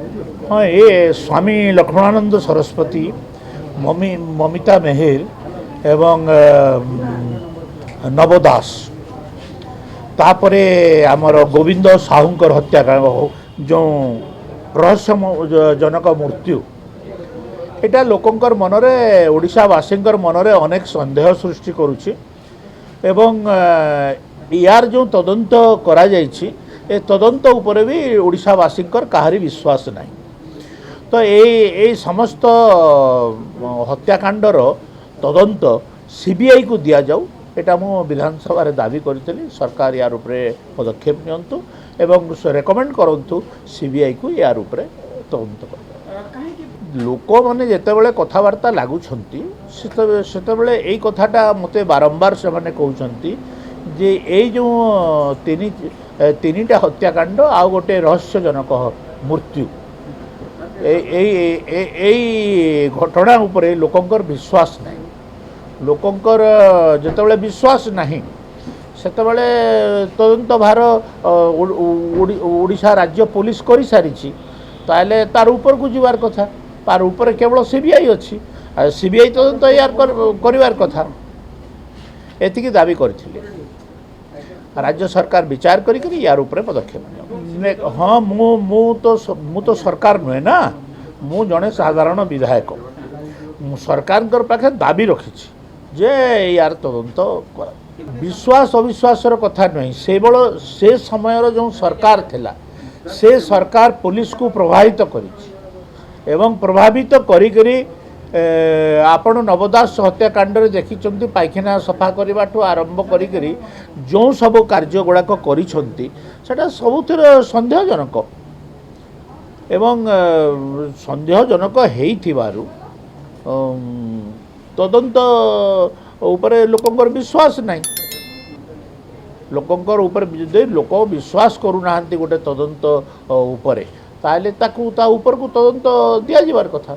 हाँ ये स्वामी लक्ष्मणानंद सरस्वती ममिता मेहेर एवं नव दास तापरे आमर गोविंद साहूंकर हत्याकांड जो रहस्यजनक मृत्यु एटा लोकंकर मनरे ओडिशावासींकर मनरे अनेक संदेह सृष्टि करुछि एवं यार जो तदंत करा जायछि ए तदंत उपरे भी ओडिशावासींकर काहारी विश्वास नहीं। तो ये समस्त हत्याकांडर तदंत सीबीआई को दिया जाऊ एटा मु विधानसभा रे दाबी करी सरकार यार उपरे पदक्षेप नियंतु एवं रेकमेंड करंतु सीबीआई को यार उपरे तदंत कर। लोक मैंने जितेबाला कथबार्ता लगुंट से यही कथाटा मत बारंबार से मैंने कहते जे ये जो तीन टा हत्याकांड आ गोटे रहस्यजनक मृत्यु घटना उपरे लोकंकर विश्वास नहीं। लोकंकर जितेबाला विश्वास नहीं सेतेबाला तदंत भार ओडिशा राज्य पुलिस कर सारी ताले तार ऊपर को जीवार कथा तार ऊपर केवल सीबीआई अच्छी सीबीआई तदंत यार करिवार कथा एतिकी दाबी करथिले राज्य सरकार विचार करी यार ऊपर पदक्षेप। हाँ मु तो सरकार नुहे ना मु जड़े साधारण विधायक सरकार पाखे दाबी रखी जे यार तदंत कर। विश्वास अविश्वासर कथा नुहे से समय जो सरकार थिला से सरकार पुलिस को प्रभावित करी एवं प्रभावित करी आपण नवदास हत्याकांड देखी पायखाना सफा करने आरंभ करी जो सब कार्य गुड़ाक करा सबुतिर सन्देहजनक एवं सन्देहजनक होइथिबारु तदंत उपरे लोकंकर विश्वास नहीं। लोकंकर ऊपर लोक विश्वास करूना गोटे तदंत उपरे ताले ताकू ता ऊपर को तदंत दिया जिबार कथा।